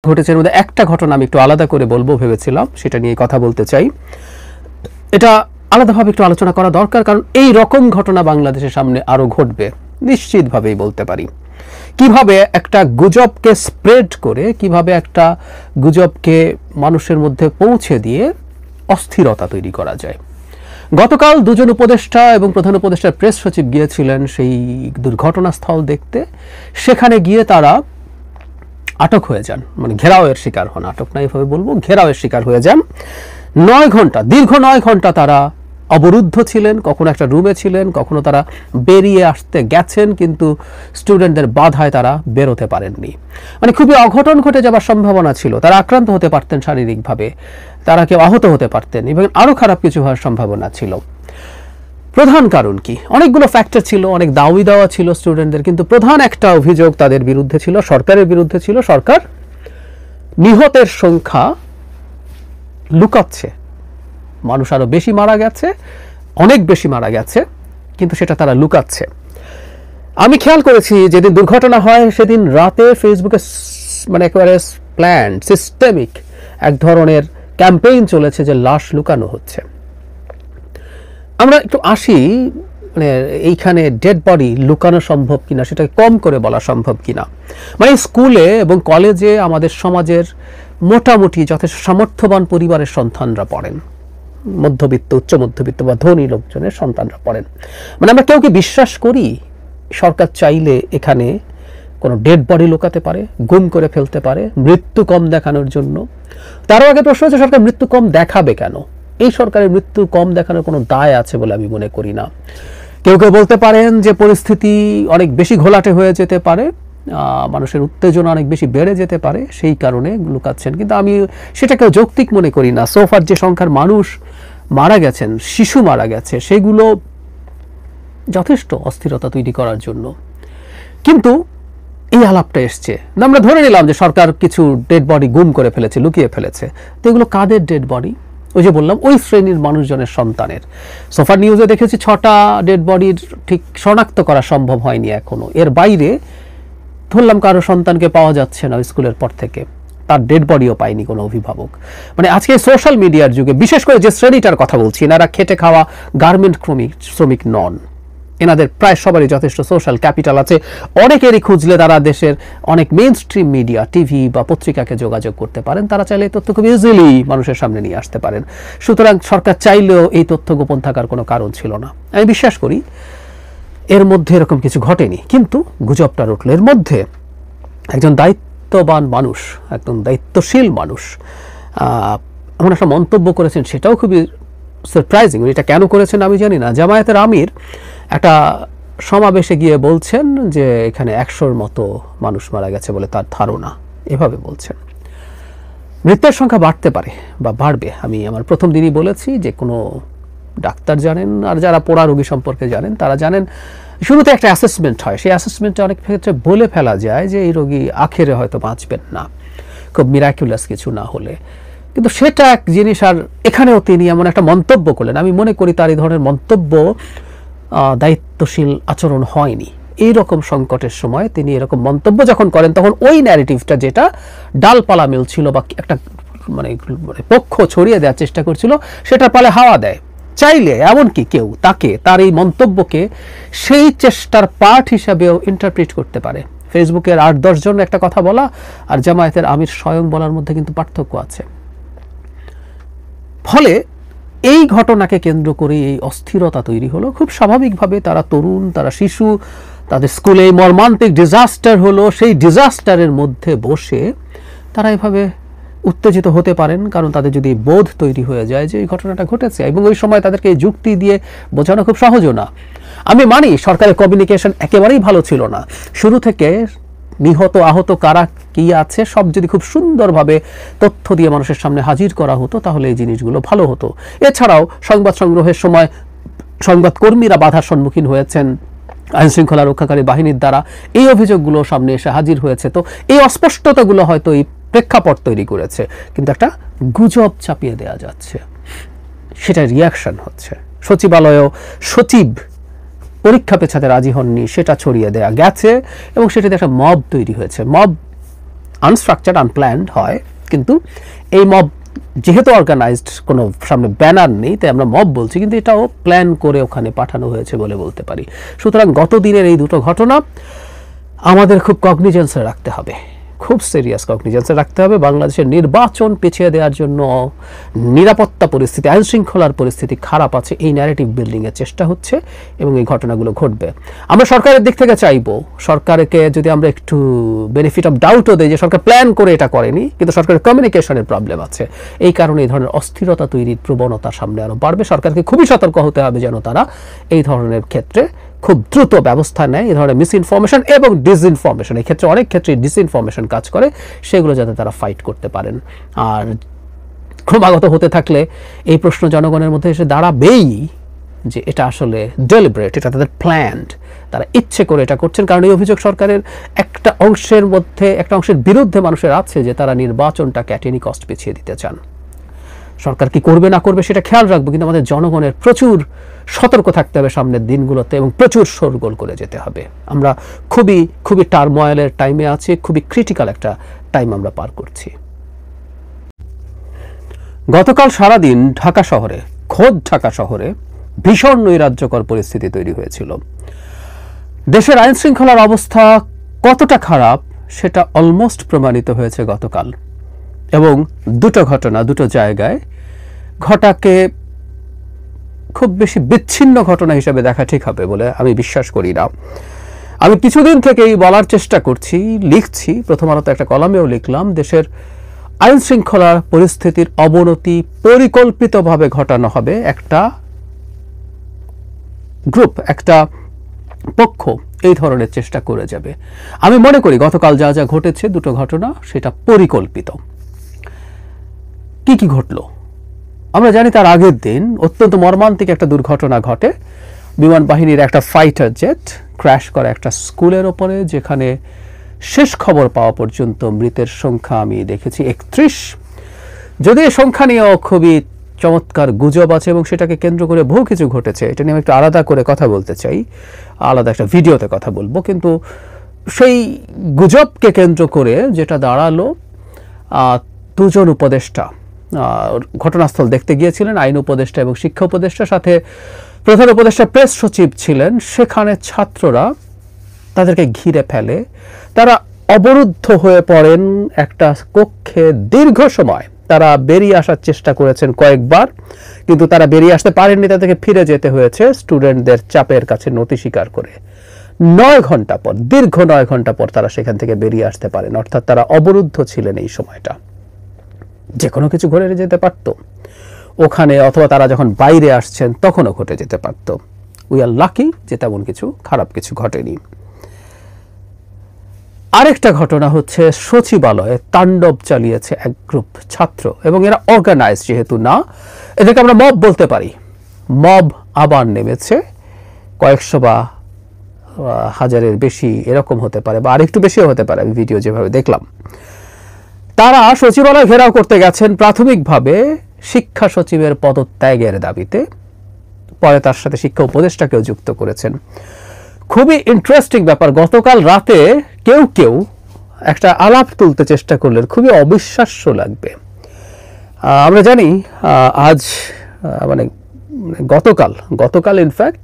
ঘটেছে, এর মধ্যে একটা ঘটনা আমি একটু আলাদা করে বলবো ভেবেছিলাম, সেটা নিয়ে কথা বলতে চাই। এটা আলাদাভাবে একটু আলোচনা করা দরকার, কারণ এই রকম ঘটনা বাংলাদেশের সামনে আরও ঘটবে নিশ্চিতভাবেই বলতে পারি। কিভাবে একটা গুজবকে স্প্রেড করে, কিভাবে একটা গুজবকে মানুষের মধ্যে পৌঁছে দিয়ে অস্থিরতা তৈরি করা যায়। গতকাল দুজন উপদেষ্টা এবং প্রধান উপদেষ্টার প্রেস সচিব গিয়েছিলেন সেই দুর্ঘটনাস্থল দেখতে। সেখানে গিয়ে তারা আটক হয়ে যান, মানে ঘেরাওয়ের শিকার হন, আটক না এভাবে বলবো, ঘেরাওয়ের শিকার হয়ে যান। 9 ঘন্টা, দীর্ঘ 9 ঘন্টা তারা অবরুদ্ধ ছিলেন, কখনো একটা রুমে ছিলেন, কখনো তারা বেরিয়ে আসতে গেছেন, কিন্তু স্টুডেন্টদের বাধায় তারা বেরোতে পারেননি। মানে খুবই অঘটন ঘটে যাবার সম্ভাবনা ছিল, তারা আক্রান্ত হতে পারতেন শারীরিকভাবে, তারা কেউ আহত হতে পারতেন এবং আরও খারাপ কিছু হওয়ার সম্ভাবনা ছিল। প্রধান কারণ কি? অনেকগুলো ফ্যাক্টর ছিল, অনেক দাবি দেওয়া ছিল স্টুডেন্টদের, কিন্তু প্রধান একটা অভিযোগ তাদের বিরুদ্ধে ছিল, সরকারের বিরুদ্ধে ছিল। সরকার নিহতের সংখ্যা লুকাচ্ছে, মানুষ আরো বেশি মারা গেছে, অনেক বেশি মারা গেছে, কিন্তু সেটা তারা লুকাচ্ছে। আমি খেয়াল করেছি যেদিন দুর্ঘটনা হয় সেদিন রাতে ফেসবুকে মানে একেবারে প্ল্যান সিস্টেমিক এক ধরনের ক্যাম্পেইন চলেছে যে লাশ লুকানো হচ্ছে। আমরা একটু আসি, মানে এইখানে ডেড বডি লুকানো সম্ভব কিনা, সেটাকে কম করে বলা সম্ভব কিনা। মানে স্কুলে এবং কলেজে আমাদের সমাজের মোটামুটি যথেষ্ট সামর্থ্যবান পরিবারের সন্তানরা পড়েন, মধ্যবিত্ত, উচ্চ মধ্যবিত্ত বা ধনী লোকজনের সন্তানরা পড়েন। মানে আমরা কেউ কি বিশ্বাস করি সরকার চাইলে এখানে কোনো ডেড বডি লুকাতে পারে, গুম করে ফেলতে পারে মৃত্যু কম দেখানোর জন্য? তারও আগে প্রশ্ন হচ্ছে, সরকার মৃত্যু কম দেখাবে কেন? এই সরকারের মৃত্যু কম দেখানোর কোনো দায় আছে বলে আমি মনে করি না। কেউ কেউ বলতে পারেন যে পরিস্থিতি অনেক বেশি ঘোলাটে হয়ে যেতে পারে, মানুষের উত্তেজনা অনেক বেশি বেড়ে যেতে পারে, সেই কারণে লুকাচ্ছেন, কিন্তু আমি সেটাকেও যৌক্তিক মনে করি না। সোফার যে সংখ্যার মানুষ মারা গেছেন, শিশু মারা গেছে, সেগুলো যথেষ্ট অস্থিরতা তৈরি করার জন্য। কিন্তু এই আলাপটা এসছে, আমরা ধরে নিলাম যে সরকার কিছু ডেড বডি গুম করে ফেলেছে, লুকিয়ে ফেলেছে, তো এগুলো কাদের ডেড বডি? ওই যে বললাম, ওই শ্রেণীর মানুষজনের সন্তানের। সোফার নিউজে দেখেছি 6টা ডেড বডির ঠিক শনাক্ত করা সম্ভব হয়নি এখনো। এর বাইরে ধরলাম কারো সন্তানকে পাওয়া যাচ্ছে না স্কুলের পর থেকে, তার ডেড বডিও পায়নি কোনো অভিভাবক। মানে আজকে সোশ্যাল মিডিয়ার যুগে, বিশেষ করে যে শ্রেণীটার কথা বলছি, এনারা খেটে খাওয়া গার্মেন্ট শ্রমিক নন, এনাদের প্রায় সবারই যথেষ্ট সোশ্যাল ক্যাপিটাল আছে। অনেকেরই খুঁজলে তারা দেশের অনেক মেইন স্ট্রিম মিডিয়া, টিভি বা পত্রিকাকে যোগাযোগ করতে পারেন, তারা চাইলে এই তথ্য খুব ইজিলি মানুষের সামনে নিয়ে আসতে পারেন। সুতরাং সরকার চাইলেও এই তথ্য গোপন থাকার কোনো কারণ ছিল না। আমি বিশ্বাস করি এর মধ্যে এরকম কিছু ঘটেনি, কিন্তু গুজবটা উঠল। এর মধ্যে একজন দায়িত্ববান মানুষ, একদম দায়িত্বশীল মানুষ এমন একটা মন্তব্য করেছেন, সেটাও খুবই সারপ্রাইজিং। এটা কেন করেছেন আমি জানি না। জামায়াতের আমির একটা সমাবেশে গিয়ে বলছেন যে এখানে 100-র মতো মানুষ মারা গেছে বলে তার ধারণা, এভাবে বলছেন। মৃত্যুর সংখ্যা বাড়তে পারে বা বাড়বে, আমি আমার প্রথম দিনই বলেছি যে কোনো ডাক্তার জানেন, আর যারা পোড়া রোগী সম্পর্কে জানেন তারা জানেন, শুরুতে একটা অ্যাসেসমেন্ট হয়, সেই অ্যাসেসমেন্টে অনেক ক্ষেত্রে বলে ফেলা যায় যে এই রোগী আখেরে হয়তো বাঁচবেন না, খুব মিরাকুলাস কিছু না হলে। কিন্তু সেটা এক জিনিস, আর এখানেও তিনি এমন একটা মন্তব্য করলেন, আমি মনে করি তার এই ধরনের মন্তব্য দায়িত্বশীল আচরণ হয়নি। এই রকম সংকটের সময় তিনি এরকম মন্তব্য যখন করেন, তখন ওই ন্যারেটিভটা যেটা ডালপালা মেলছিল বা একটা মানে পক্ষ ছড়িয়ে দেওয়ার চেষ্টা করছিল, সেটা পালে হাওয়া দেয়। চাইলে এমনকি কেউ তাকে, তার এই মন্তব্যকে সেই চেষ্টার পার্ট হিসাবেও ইন্টারপ্রিট করতে পারে। ফেসবুকের 8-10 জন একটা কথা বলা আর জামায়াতের আমির স্বয়ং বলার মধ্যে কিন্তু পার্থক্য আছে। ফলে এই ঘটনাকে কেন্দ্র করে এই অস্থিরতা তৈরি হলো। খুব স্বাভাবিকভাবে তারা তরুণ, তারা শিশু, তাদের স্কুলে মর্মান্তিক ডিজাস্টার হলো, সেই ডিজাস্টারের মধ্যে বসে তারা এভাবে উত্তেজিত হতে পারেন, কারণ তাদের যদি বোধ তৈরি হয়ে যায় যে এই ঘটনাটা ঘটেছে, এবং ওই সময় তাদেরকে এই যুক্তি দিয়ে বোঝানো খুব সহজও না। আমি মানি সরকারের কমিউনিকেশন একেবারেই ভালো ছিল না। শুরু থেকে নিহত আহত কারা কি আছে সব যদি খুব সুন্দরভাবে তথ্য দিয়ে মানুষের সামনে হাজির করা হতো, তাহলে এই জিনিসগুলো ভালো হতো। এছাড়াও সংবাদ সংগ্রহের সময় সংবাদকর্মীরা বাধার সম্মুখীন হয়েছেন আইনশৃঙ্খলা রক্ষাকারী বাহিনীর দ্বারা, এই অভিযোগগুলো সামনে এসে হাজির হয়েছে। তো এই অস্পষ্টতাগুলো হয়তো এই প্রেক্ষাপট তৈরি করেছে, কিন্তু একটা গুজব চাপিয়ে দেওয়া যাচ্ছে, সেটা রিয়াকশন হচ্ছে। সচিবালয়েও সচিব পরীক্ষা পেছাতে রাজি হননি, সেটা ছড়িয়ে দেওয়া গেছে এবং সেটাতে একটা মব তৈরি হয়েছে। মব আনস্ট্রাকচার্ড আনপ্ল্যান্ড হয়, কিন্তু এই মব যেহেতু অর্গানাইজড, কোনো সামনে ব্যানার নেই, তাই আমরা মব বলছি, কিন্তু এটাও প্ল্যান করে ওখানে পাঠানো হয়েছে বলে বলতে পারি। সুতরাং গত দিনের এই দুটো ঘটনা আমাদের খুব কগনিজেন্সে রাখতে হবে, খুব সিরিয়াস কগনিজেন্সে রাখতে হবে। বাংলাদেশের নির্বাচন পিছিয়ে দেওয়ার জন্য নিরাপত্তা পরিস্থিতি, আইন শৃঙ্খলার পরিস্থিতি খারাপ আছে, এই ন্যারেটিভ বিল্ডিংয়ের চেষ্টা হচ্ছে এবং এই ঘটনাগুলো ঘটবে। আমরা সরকারের দিক থেকে চাইবো, সরকারকে যদি আমরা একটু বেনিফিট অফ ডাউটও দেই যে সরকার প্ল্যান করে এটা করেনি, কিন্তু সরকারের কমিউনিকেশনের প্রবলেম আছে, এই কারণে এই ধরনের অস্থিরতা তৈরির প্রবণতা সামনে আরও বাড়বে। সরকারকে খুবই সতর্ক হতে হবে যেন তারা এই ধরনের ক্ষেত্রে খুব দ্রুত ব্যবস্থা নেয়। এই ধরনের মিসইনফরমেশন এবং ডিসইনফরমেশন, এই ক্ষেত্রে অনেক ক্ষেত্রে ডিসইনফরমেশন কাজ করে, সেগুলো যাতে তারা ফাইট করতে পারেন। আর ক্রমাগত হতে থাকলে এই প্রশ্ন জনগণের মধ্যে এসে দাঁড়াবেই যে এটা আসলে ডেলিব্রেট, এটা তাদের প্ল্যান্ড, তারা ইচ্ছে করে এটা করছেন। কারণ এই অভিযোগ সরকারের একটা অংশের মধ্যে, একটা অংশের বিরুদ্ধে মানুষের আছে যে তারা নির্বাচনটাকে অ্যাট এনি কস্ট পিছিয়ে দিতে চান। সরকার কি করবে না করবে সেটা খেয়াল রাখবো, কিন্তু আমাদের জনগণের প্রচুর সতর্ক থাকতে হবে সামনের দিনগুলোতে এবং প্রচুর শোরগোল করে যেতে হবে। আমরা খুবই খুবই টার্ময়েলের টাইমে আছি, খুবই ক্রিটিক্যাল একটা টাইম আমরা পার করছি। গতকাল সারাদিন ঢাকা শহরে, খোদ ঢাকা শহরে ভীষণ নৈরাজ্যকর পরিস্থিতি তৈরি হয়েছিল। দেশের আইন শৃঙ্খলার অবস্থা কতটা খারাপ সেটা অলমোস্ট প্রমাণিত হয়েছে গতকাল, এবং দুটো ঘটনা দুটো জায়গায় ঘটাকে খুব বেশি বিচ্ছিন্ন ঘটনা হিসেবে দেখা ঠিক হবে বলে আমি বিশ্বাস করি না। আমি কিছুদিন থেকেই বলার চেষ্টা করছি, লিখছি, প্রথম আলোতে একটা কলামেও লিখলাম, দেশের আইন শৃঙ্খলা পরিস্থিতির অবনতি পরিকল্পিতভাবে ঘটানো হবে একটা গ্রুপ, একটা পক্ষ এই ধরনের চেষ্টা করে যাবে। আমি মনে করি গতকাল যা যা ঘটেছে দুটো ঘটনা সেটা পরিকল্পিত। কি কি ঘটলো আমরা জানি। তার আগের দিন অত্যন্ত মর্মান্তিক একটা দুর্ঘটনা ঘটে, বিমান বাহিনীর একটা ফাইটার জেট ক্র্যাশ করে একটা স্কুলের ওপরে, যেখানে শেষ খবর পাওয়া পর্যন্ত মৃতের সংখ্যা আমি দেখেছি 31। যদি এই সংখ্যা নিয়েও খুবই চমৎকার গুজব আছে এবং সেটাকে কেন্দ্র করে বহু কিছু ঘটেছে, এটা নিয়ে আমি একটু আলাদা করে কথা বলতে চাই, আলাদা একটা ভিডিওতে কথা বলবো। কিন্তু সেই গুজবকে কেন্দ্র করে যেটা দাঁড়ালো, দুজন উপদেষ্টা ঘটনাস্থল দেখতে গিয়েছিলেন, আইন উপদেষ্টা এবং শিক্ষা উপদেষ্টা, সাথে প্রধান উপদেষ্টা প্রেস সচিব ছিলেন। সেখানে ছাত্ররা তাদেরকে ঘিরে ফেলে, তারা অবরুদ্ধ হয়ে পড়েন একটা কক্ষে দীর্ঘ সময়। তারা বেরিয়ে আসার চেষ্টা করেছেন কয়েকবার, কিন্তু তারা বেরিয়ে আসতে পারেননি, তাদেরকে ফিরে যেতে হয়েছে স্টুডেন্টদের চাপের কাছে নতি স্বীকার করে। 9 ঘন্টা পর, দীর্ঘ 9 ঘন্টা পর তারা সেখান থেকে বেরিয়ে আসতে পারেন, অর্থাৎ তারা অবরুদ্ধ ছিলেন এই সময়টা। যে কোনো কিছু ঘটে যেতে পারত ওখানে, অথবা তারা যখন বাইরে আসছেন তখনও ঘটে যেতে পারত। উই আর লাকি যে তেমন কিছু খারাপ কিছু ঘটেনি। আরেকটা ঘটনা হচ্ছে সচিবালয়ে তাণ্ডব চালিয়েছে এক গ্রুপ ছাত্র, এবং এরা অর্গানাইজ যেহেতু না, এদেরকে আমরা মব বলতে পারি। মব আবার নেমেছে, কয়েকশো বা হাজারের বেশি এরকম হতে পারে, বা আরেকটু বেশিও হতে পারে, আমি ভিডিও যেভাবে দেখলাম। তারা সচিবালয় ঘেরাও করতে গেছেন প্রাথমিকভাবে শিক্ষা সচিবের পদত্যাগের দাবিতে, পরে তার সাথে শিক্ষা উপদেষ্টাকেও যুক্ত করেছেন। খুবই ইন্টারেস্টিং ব্যাপার, গতকাল রাতে কেউ কেউ একটা আলাপ তুলতে চেষ্টা করলেন, খুবই অবিশ্বাস্য লাগবে। আমরা জানি আজ মানে গতকাল ইনফ্যাক্ট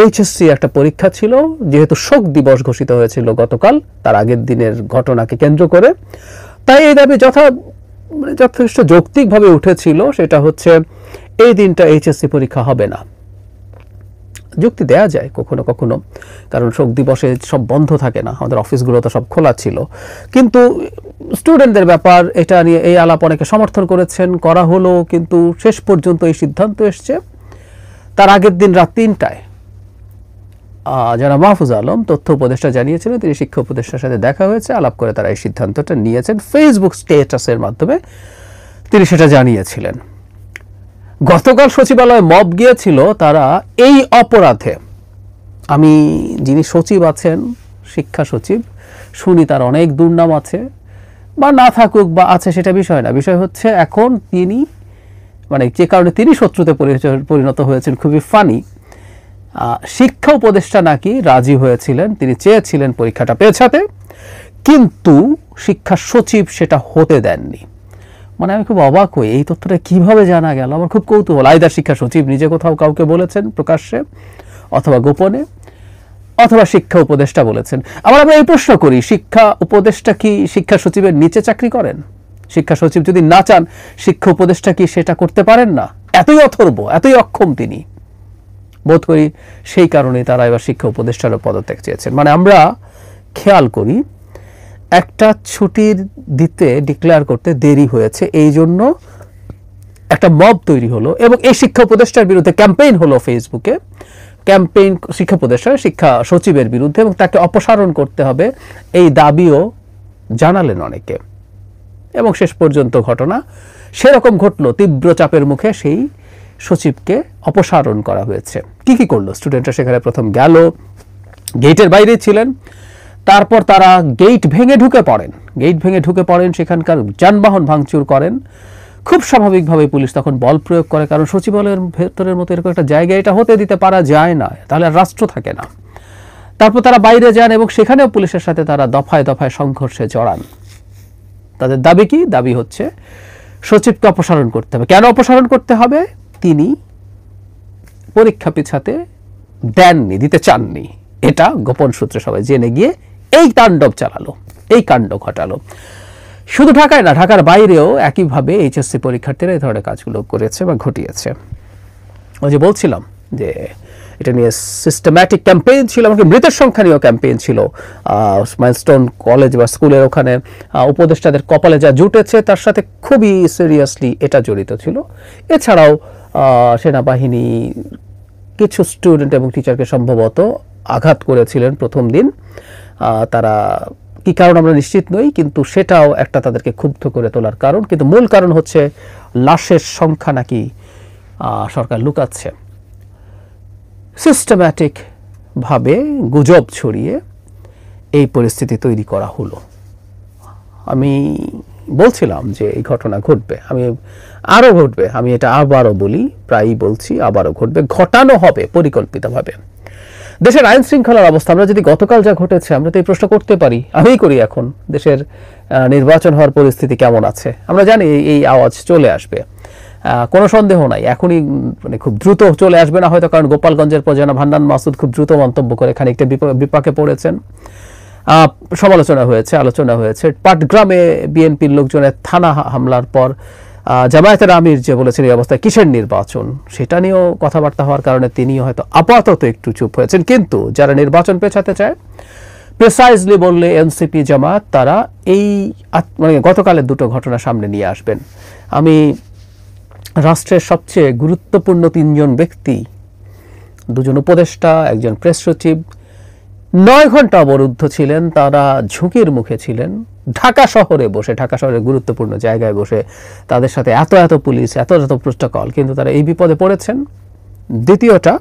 এইচএসসি একটা পরীক্ষা ছিল, যেহেতু শোক দিবস ঘোষিত হয়েছিল গতকাল তার আগের দিনের ঘটনাকে কেন্দ্র করে, তাই এই দাবি যথেষ্ট যৌক্তিকভাবে উঠেছিল, সেটা হচ্ছে এই দিনটা এইচএসসি পরীক্ষা হবে না। যুক্তি দেয়া যায় কখনো কখনো, কারণ শোক দিবসে সব বন্ধ থাকে না, আমাদের অফিসগুলো তো সব খোলা ছিল, কিন্তু স্টুডেন্টদের ব্যাপার, এটা নিয়ে এই আলাপ অনেকে সমর্থন করেছেন, করা হলো, কিন্তু শেষ পর্যন্ত এই সিদ্ধান্ত এসছে তার আগের দিন রাত 3টায়। যারা মাহফুজ আলম তথ্য উপদেষ্টা জানিয়েছিলেন, তিনি শিক্ষা উপদেষ্টার সাথে দেখা হয়েছে, আলাপ করে তারা এই সিদ্ধান্তটা নিয়েছেন। ফেসবুক স্ট্যাটাসের মাধ্যমে তিনি সেটা জানিয়েছিলেন। গতকাল সচিবালয়ে মব গিয়েছিল, তারা এই অপরাধে, আমি যিনি সচিব আছেন, শিক্ষা সচিব, শুনি তার অনেক দুর্নাম আছে, বা না থাকুক বা আছে সেটা বিষয় না, বিষয় হচ্ছে এখন তিনি মানে যে কারণে তিনি শত্রুতে পরিণত হয়েছেন, খুবই ফানি। শিক্ষা উপদেষ্টা নাকি রাজি হয়েছিলেন, তিনি চেয়েছিলেন পরীক্ষাটা পেছাতে, কিন্তু শিক্ষা সচিব সেটা হতে দেননি। মানে আমি খুব অবাক হই, এই তথ্যটা কিভাবে জানা গেল, আমার খুব কৌতূহল। আইদার শিক্ষা সচিব নিজে কোথাও কাউকে বলেছেন প্রকাশ্যে অথবা গোপনে, অথবা শিক্ষা উপদেষ্টা বলেছেন। আবার আমরা এই প্রশ্ন করি, শিক্ষা উপদেষ্টা কি শিক্ষা সচিবের নিচে চাকরি করেন? শিক্ষা সচিব যদি না চান, শিক্ষা উপদেষ্টা কি সেটা করতে পারেন না? এতই অথর্ব, এতই অক্ষম তিনি। বোধ করি সেই কারণেই তারা এবার শিক্ষা উপদেষ্টারও পদত্যাগ চেয়েছেন। মানে আমরা খেয়াল করি, একটা ছুটির দিতে ডিক্লেয়ার করতে দেরি হয়েছে, এই জন্য একটা মব তৈরি হলো এবং এই শিক্ষা উপদেষ্টার বিরুদ্ধে ক্যাম্পেইন হলো ফেসবুকে। ক্যাম্পেইন শিক্ষা উপদেষ্টা শিক্ষা সচিবের বিরুদ্ধে, এবং তাকে অপসারণ করতে হবে এই দাবিও জানালেন অনেকে। এবং শেষ পর্যন্ত ঘটনা সেরকম ঘটলো, তীব্র চাপের মুখে সেই সচিবকে অপসারণ করা হয়েছে। কি কি করলো স্টুডেন্টরা? সেখানে প্রথম গেল, গেটের বাইরে ছিলেন, তারপর তারা গেট ভেঙে ঢুকে পড়েন, সেখানকার যানবাহন ভাঙচুর করেন। খুব স্বাভাবিকভাবে পুলিশ তখন বল প্রয়োগ করে, কারণ সচিবালয়ের ভেতরের মতো এরকম একটা জায়গায় এটা হতে দিতে পারা যায় না, তাহলে আর রাষ্ট্র থাকে না। তারপর তারা বাইরে যান এবং সেখানেও পুলিশের সাথে তারা দফায় দফায় সংঘর্ষে জড়ান। তাদের দাবি কি? দাবি হচ্ছে সচিবকে অপসারণ করতে হবে। কেন অপসারণ করতে হবে? তিনি পরীক্ষা পিছাতে দেননি, দিতে চাননি। এটা গোপন সূত্রে সবাই জেনে গিয়ে এই তাণ্ডব চালালো, এই কাণ্ড ঘটালো। শুধু ঢাকায় না, ঢাকার বাইরেও একইভাবে এইচএসসি পরীক্ষার্থীরা এই ধরনের কাজগুলো করেছে বা ঘটিয়েছে। ওই যে বলছিলাম যে এটা নিয়ে সিস্টেম্যাটিক ক্যাম্পেইন ছিল, এমনকি মৃতের সংখ্যা নিয়েও ক্যাম্পেইন ছিল। মাইলস্টোন কলেজ বা স্কুলের ওখানে উপদেষ্টাদের কপালে যা জুটেছে তার সাথে খুবই সিরিয়াসলি এটা জড়িত ছিল। এছাড়াও সেনাবাহিনী কিছু স্টুডেন্ট এবং টিচারকে সম্ভবত আঘাত করেছিলেন প্রথম দিন। তারা কি কারণ আমরা নিশ্চিত নই, কিন্তু সেটাও একটা তাদেরকে ক্ষুব্ধ করে তোলার কারণ। কিন্তু মূল কারণ হচ্ছে লাশের সংখ্যা নাকি সরকার লুকাচ্ছে। সিস্টেম্যাটিক ভাবে গুজব ছড়িয়ে এই পরিস্থিতি তৈরি করা হলো। আমি বলছিলাম যে এই ঘটনা ঘটবে, আরও ঘটবে। আমি এটা আবারও বলি, প্রায়ই বলছি, আবারও ঘটবে, ঘটানো হবে পরিকল্পিতভাবে। দেশের আইন শৃঙ্খলার অবস্থা, আমরা যদি গতকাল যা ঘটেছে, আমরা তো এই প্রশ্ন করতে পারি, আমিই করি এখন, দেশের নির্বাচন হওয়ার পরিস্থিতি কেমন আছে? আমরা জানি এই আওয়াজ চলে আসবে, কোনো সন্দেহ নাই। এখনই মানে খুব দ্রুত চলে আসবে না হয়তো, কারণ গোপালগঞ্জের প্রধান হান্নান মাসুদ খুব দ্রুত মন্তব্য করে খানিকটা বিপাকে পড়েছেন। সমালোচনা হয়েছে, আলোচনা হয়েছে। পাটগ্রামে বিএনপির লোকজনের থানা হামলার পর জামায়াতের আমির যে বলেছেন এই অবস্থায় কিসের নির্বাচন, সেটা নিয়েও কথাবার্তা হওয়ার কারণে তিনিও হয়তো আপাতত একটু চুপ হয়েছেন। কিন্তু যারা নির্বাচন পেছাতে চায়, প্রিসাইজলি বললে এনসিপি, জামায়াত, তারা এই মানে গতকালের দুটো ঘটনা সামনে নিয়ে আসবেন। আমি রাষ্ট্রের সবচেয়ে গুরুত্বপূর্ণ 3 জন ব্যক্তি, 2 জন উপদেষ্টা, 1 জন প্রেস সচিব 9 ঘন্টা অবরুদ্ধ ছিলেন। তারা ঝুঁকির মুখে ছিলেন, ঢাকা শহরে বসে, ঢাকা শহরের গুরুত্বপূর্ণ জায়গায় বসে, তাদের সাথে এত পুলিশ, এত প্রোটোকল, কিন্তু তারা এই বিপদে পড়েছেন। দ্বিতীয়টা,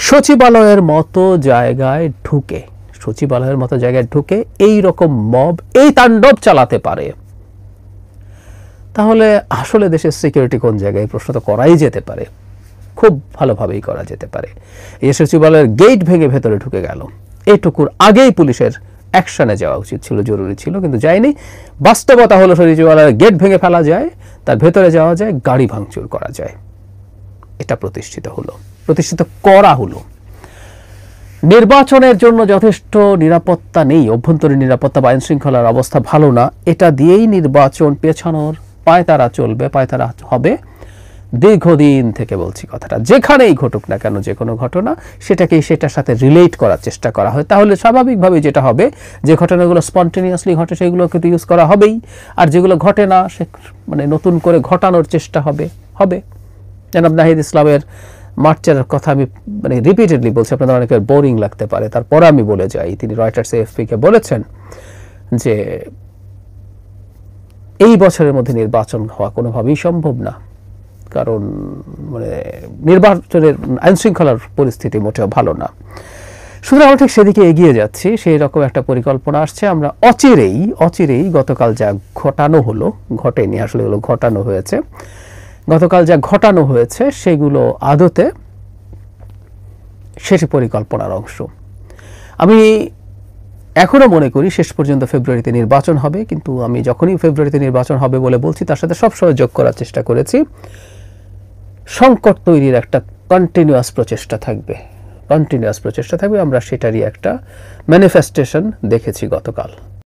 সচিবালয়ের মতো জায়গায় ঢুকে এই রকম মব, এই তাণ্ডব চালাতে পারে, তাহলে আসলে দেশের সিকিউরিটি কোন জায়গায়? প্রশ্ন তো করাই যেতে পারে, খুব ভালোভাবেই করা যেতে পারে। এই সচিবালয়ের গেট ভেঙে ভেতরে ঢুকে গেল, এইটুকুর আগেই পুলিশের অ্যাকশনে যাওয়া উচিত ছিল, জরুরি ছিল, কিন্তু যায়নি। বাস্তবতা হলো সচিবালয়ের গেট ভেঙে ফেলা যায়, তার ভেতরে যাওয়া যায়, গাড়ি ভাঙচুর করা যায়। এটা প্রতিষ্ঠিত করা হলো। নির্বাচনের জন্য যথেষ্ট নিরাপত্তা নেই, অভ্যন্তরীণ নিরাপত্তা বা আইন শৃঙ্খলার অবস্থা ভালো না, এটা দিয়েই নির্বাচন পেছানোর পায়তারা চলবে, পায়তারা হবে দীর্ঘদিন থেকে। বলছি কথাটা, যেখানেই ঘটুক না কেন, যে কোনো ঘটনা, সেটার সাথে রিলেট করার চেষ্টা করা হয়, তাহলে স্বাভাবিকভাবে যেটা হবে, যে ঘটনাগুলো স্পন্টেনিয়াসলি ঘটে সেগুলোকে তো ইউজ করা হবেই, আর যেগুলো ঘটে না সে মানে নতুন করে ঘটানোর চেষ্টা হবে। জনাব নাহিদ ইসলামের মার্চের কথা আমি মানে রিপিটেডলি বলছি, আপনাদের অনেকের বোরিং লাগতে পারে, তারপরে আমি বলে যাই। তিনি রয়টার্স এএফপিকে বলেছেন যে এই বছরের মধ্যে নির্বাচন হওয়া কোনোভাবেই সম্ভব না, কারণ মানে নির্বাচনের আইন শৃঙ্খলার পরিস্থিতি মোটেও ভালো না। সুতরাং আমরা ঠিক সেদিকে এগিয়ে যাচ্ছি, সেই রকম একটা পরিকল্পনা আসছে। আমরা অচিরেই গতকাল যা ঘটানো হলো, ঘটেনি আসলে, এগুলো ঘটানো হয়েছে, গতকাল যা ঘটানো হয়েছে সেগুলো আদতে সেটি পরিকল্পনার অংশ। আমি এখনো মনে করি শেষ পর্যন্ত ফেব্রুয়ারিতে নির্বাচন হবে, কিন্তু আমি যখনই ফেব্রুয়ারিতে নির্বাচন হবে বলে বলছি তার সাথে সবসময় যোগ করার চেষ্টা করেছি সংকট তৈরির একটা কন্টিনিউয়াস প্রচেষ্টা থাকবে, আমরা সেটারই একটা ম্যানিফেস্টেশন দেখেছি গতকাল।